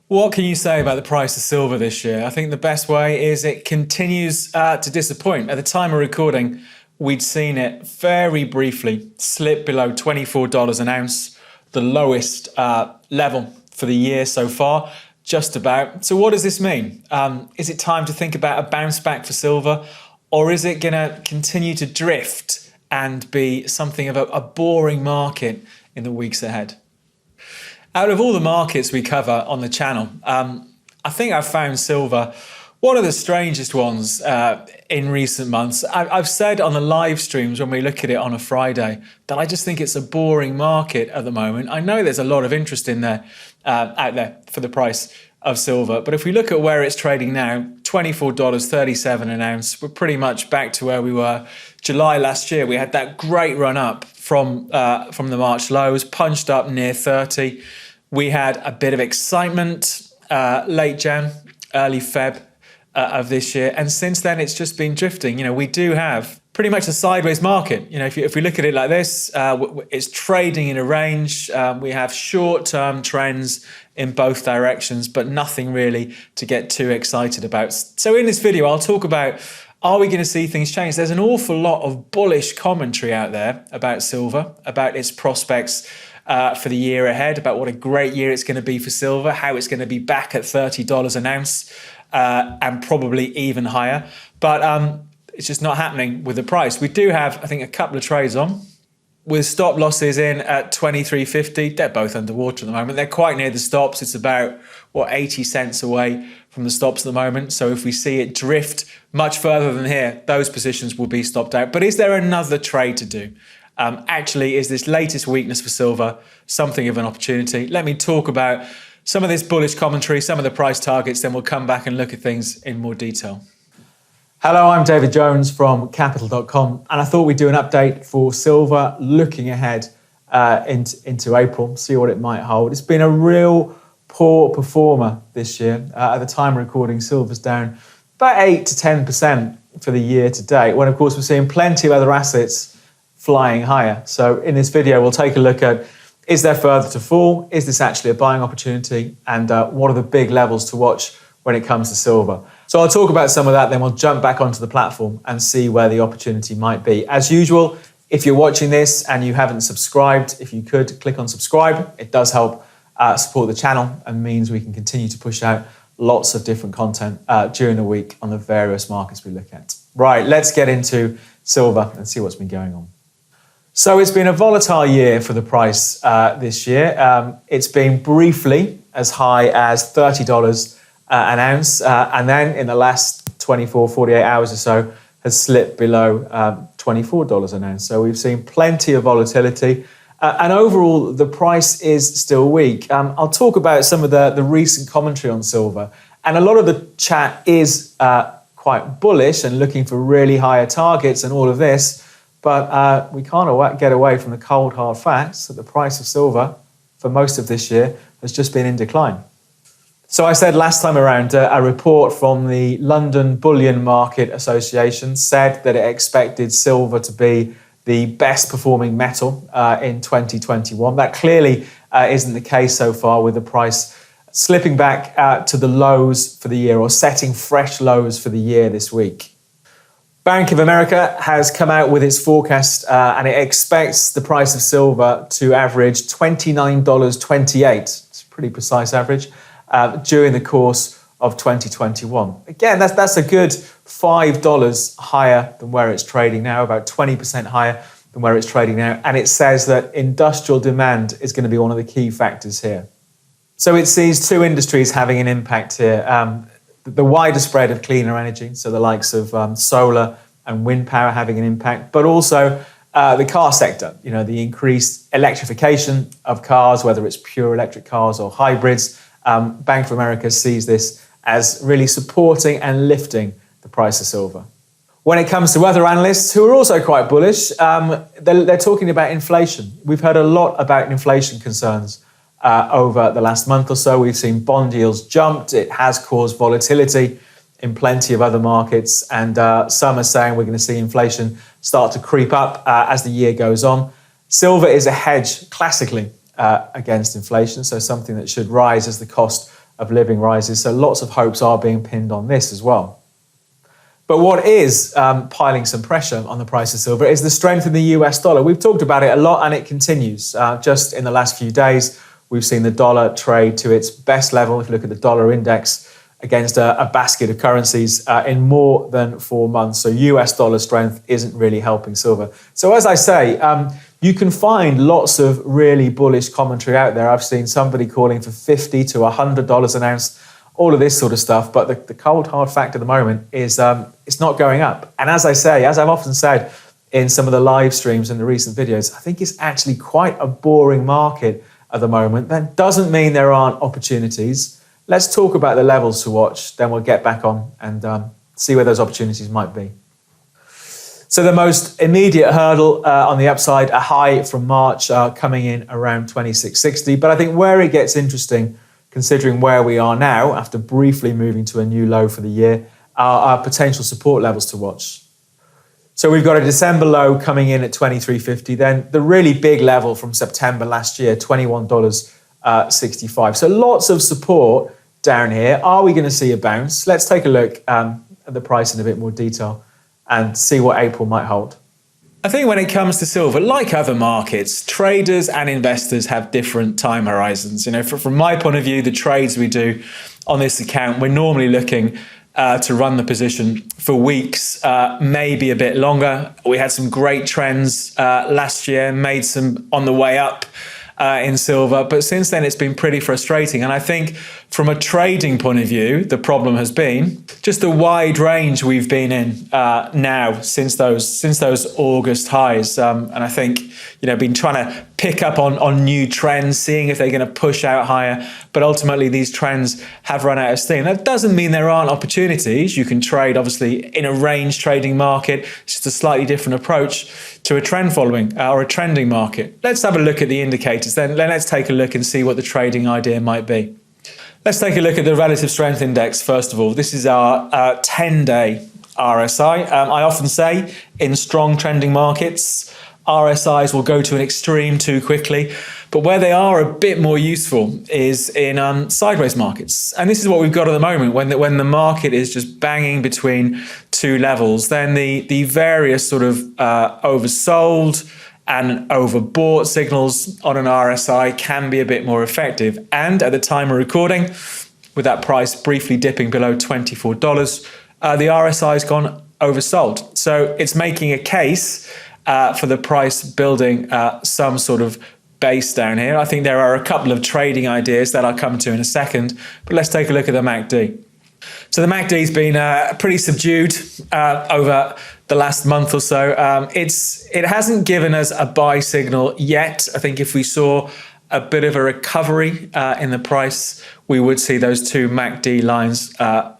What can you say about the price of silver this year? I think the best way is it continues to disappoint. At the time of recording, we'd seen it very briefly slip below $24 an ounce, the lowest level for the year so far, just about. So what does this mean? Is it time to think about a bounce back for silver, or is it going to continue to drift and be something of a boring market in the weeks ahead? Out of all the markets we cover on the channel, I think I've found silver one of the strangest ones in recent months. I've said on the live streams when we look at it on a Friday that I just think it's a boring market at the moment. I know there's a lot of interest in there out there for the price of silver, but if we look at where it's trading now, $24.37 an ounce, we're pretty much back to where we were July last year. We had that great run up from the March lows, punched up near 30. We had a bit of excitement late Jan, early Feb of this year. And since then, it's just been drifting. You know, we do have pretty much a sideways market. You know, if we look at it like this, it's trading in a range. We have short-term trends in both directions, but nothing really to get too excited about. So in this video, I'll talk about, are we going to see things change? There's an awful lot of bullish commentary out there about silver, about its prospects for the year ahead, about what a great year it's going to be for silver, how it's going to be back at $30 an ounce and probably even higher. But it's just not happening with the price. We do have, I think, a couple of trades on with stop losses in at 23.50. They're both underwater at the moment. They're quite near the stops. It's about, 80 cents away from the stops at the moment. So if we see it drift much further than here, those positions will be stopped out. But is there another trade to do? Actually, is this latest weakness for silver something of an opportunity? Let me talk about some of this bullish commentary, some of the price targets, then we'll come back and look at things in more detail. Hello, I'm David Jones from Capital.com, and I thought we'd do an update for silver looking ahead into April, see what it might hold. It's been a real poor performer this year. At the time of recording, silver's down about 8 to 10% for the year to date, when of course we're seeing plenty of other assets flying higher. So in this video, we'll take a look at, is there further to fall? Is this actually a buying opportunity? And what are the big levels to watch when it comes to silver? So I'll talk about some of that, then we'll jump back onto the platform and see where the opportunity might be. As usual, if you're watching this and you haven't subscribed, if you could click on subscribe, it does help support the channel and means we can continue to push out lots of different content during the week on the various markets we look at. Right, let's get into silver and see what's been going on. So it's been a volatile year for the price this year. It's been briefly as high as $30 an ounce, and then in the last 24, 48 hours or so has slipped below $24 an ounce. So we've seen plenty of volatility, and overall the price is still weak. I'll talk about some of the recent commentary on silver, and a lot of the chat is quite bullish and looking for really higher targets and all of this. But we can't get away from the cold, hard facts that the price of silver for most of this year has just been in decline. So I said last time around, a report from the London Bullion Market Association said that it expected silver to be the best performing metal in 2021. That clearly isn't the case so far, with the price slipping back to the lows for the year, or setting fresh lows for the year this week. Bank of America has come out with its forecast and it expects the price of silver to average $29.28. It's a pretty precise average during the course of 2021. Again, that's a good $5 higher than where it's trading now, about 20% higher than where it's trading now. And it says that industrial demand is going to be one of the key factors here. So it sees two industries having an impact here. The wider spread of cleaner energy, so the likes of solar and wind power having an impact, but also the car sector, you know, the increased electrification of cars, whether it's pure electric cars or hybrids. Bank of America sees this as really supporting and lifting the price of silver. When it comes to other analysts who are also quite bullish, they're talking about inflation. We've heard a lot about inflation concerns over the last month or so. We've seen bond yields jumped. It has caused volatility in plenty of other markets, and some are saying we're going to see inflation start to creep up as the year goes on. Silver is a hedge classically against inflation, so something that should rise as the cost of living rises. So lots of hopes are being pinned on this as well. But what is piling some pressure on the price of silver is the strength in the US dollar. We've talked about it a lot and it continues. Just in the last few days, we've seen the dollar trade to its best level. If you look at the dollar index against a basket of currencies in more than 4 months. So US dollar strength isn't really helping silver. So as I say, you can find lots of really bullish commentary out there. I've seen somebody calling for $50 to $100 an ounce, all of this sort of stuff. But the cold hard fact at the moment is it's not going up. And as I say, as I've often said in some of the live streams and the recent videos, I think it's actually quite a boring market at the moment. That doesn't mean there aren't opportunities. Let's talk about the levels to watch, then we'll get back on and see where those opportunities might be. So the most immediate hurdle on the upside, a high from March coming in around 26.60. But I think where it gets interesting, considering where we are now, after briefly moving to a new low for the year, are potential support levels to watch. So we've got a December low coming in at 23.50, then the really big level from September last year, $21.65. So lots of support down here. Are we going to see a bounce? Let's take a look at the price in a bit more detail and see what April might hold. I think when it comes to silver, like other markets, traders and investors have different time horizons. You know, from my point of view, the trades we do on this account, we're normally looking to run the position for weeks, maybe a bit longer. We had some great trends last year, made some on the way up in silver, but since then it's been pretty frustrating. And I think from a trading point of view, the problem has been just the wide range we've been in now since those August highs. And I think, you know, been trying to pick up on new trends, seeing if they're going to push out higher. But ultimately, these trends have run out of steam. That doesn't mean there aren't opportunities. You can trade, obviously, in a range trading market. It's just a slightly different approach to a trend following or a trending market. Let's have a look at the indicators. Then let's take a look and see what the trading idea might be. Let's take a look at the relative strength index first of all. This is our 10-day RSI. I often say in strong trending markets, RSIs will go to an extreme too quickly, but where they are a bit more useful is in sideways markets. And this is what we've got at the moment. When the market is just banging between two levels, then the various sort of oversold and overbought signals on an RSI can be a bit more effective. And at the time of recording, with that price briefly dipping below $24, the RSI has gone oversold. So it's making a case for the price building some sort of base down here. I think there are a couple of trading ideas that I'll come to in a second, but let's take a look at the MACD. So the MACD's been pretty subdued over the last month or so. It hasn't given us a buy signal yet. I think if we saw a bit of a recovery in the price, we would see those two MACD lines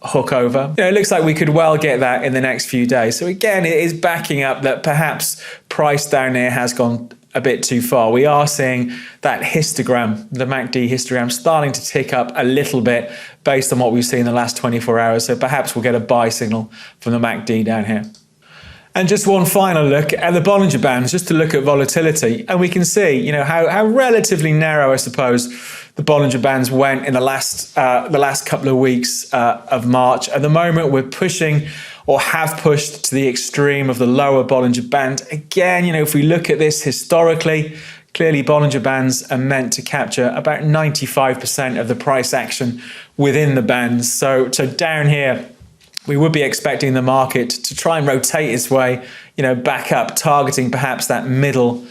hook over. You know, it looks like we could well get that in the next few days. So again, it is backing up that perhaps price down here has gone a bit too far. We are seeing that histogram, the MACD histogram, starting to tick up a little bit based on what we've seen in the last 24 hours. So perhaps we'll get a buy signal from the MACD down here. And just one final look at the Bollinger Bands, just to look at volatility. And we can see, you know, how relatively narrow, I suppose, the Bollinger Bands went in the last couple of weeks of March. At the moment, we're pushing or have pushed to the extreme of the lower Bollinger Band. Again, you know, if we look at this historically, clearly Bollinger Bands are meant to capture about 95% of the price action within the bands. So down here, we would be expecting the market to try and rotate its way, you know, back up, targeting perhaps that middle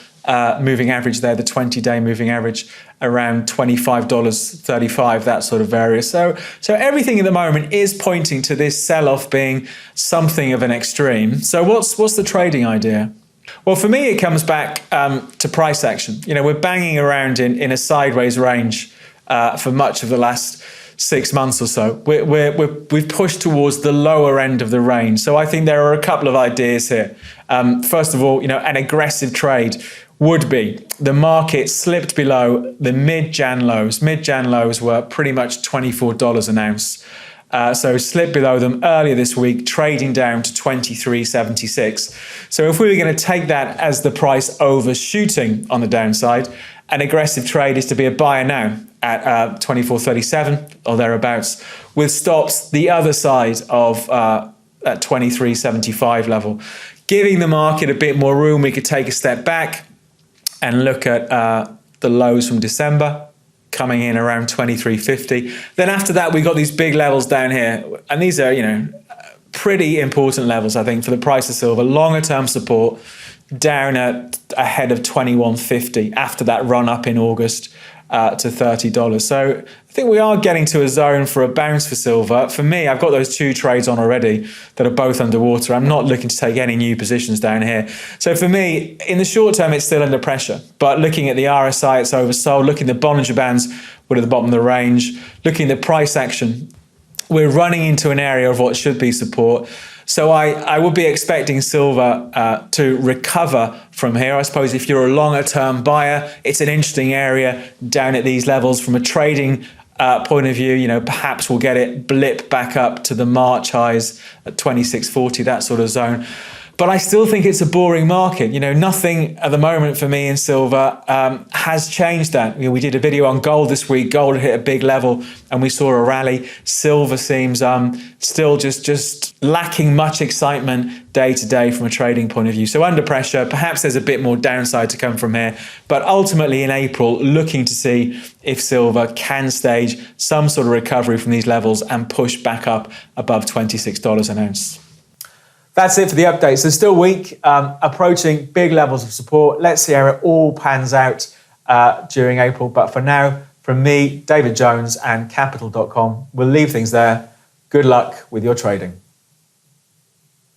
moving average there, the 20-day moving average around $25.35, that sort of area. So everything at the moment is pointing to this sell-off being something of an extreme. So what's the trading idea? Well, for me, it comes back to price action. You know, we're banging around in a sideways range for much of the last 6 months or so. We've pushed towards the lower end of the range. So I think there are a couple of ideas here. First of all, you know, an aggressive trade would be the market slipped below the mid-Jan lows. Mid-Jan lows were pretty much $24 an ounce. So slipped below them earlier this week, trading down to 23.76. So if we were going to take that as the price overshooting on the downside, an aggressive trade is to be a buyer now at 24.37 or thereabouts, with stops the other side of at 23.75 level, giving the market a bit more room. We could take a step back and look at the lows from December coming in around 23.50. Then after that, we got these big levels down here, and these are, pretty important levels, I think, for the price of silver. Longer term support down at ahead of 21.50 after that run up in August to $30. So I think we are getting to a zone for a bounce for silver. For me, I've got those two trades on already that are both underwater. I'm not looking to take any new positions down here. So for me, in the short term, it's still under pressure. But looking at the RSI, it's oversold. Looking at the Bollinger Bands, we're at the bottom of the range. Looking at the price action, we're running into an area of what should be support. So I would be expecting silver to recover from here. I suppose if you're a longer term buyer, it's an interesting area down at these levels. From a trading point of view, perhaps we'll get it blip back up to the March highs at 26.40, that sort of zone. But I still think it's a boring market. Nothing at the moment for me in silver has changed that. We did a video on gold this week. Gold hit a big level and we saw a rally. Silver seems still just lacking much excitement day to day from a trading point of view. So under pressure, perhaps there's a bit more downside to come from here. But ultimately in April, looking to see if silver can stage some sort of recovery from these levels and push back up above $26 an ounce. That's it for the updates. So still weak, approaching big levels of support. Let's see how it all pans out during April. But for now, from me, David Jones and Capital.com, we'll leave things there. Good luck with your trading.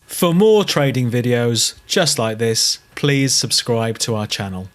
For more trading videos just like this, please subscribe to our channel.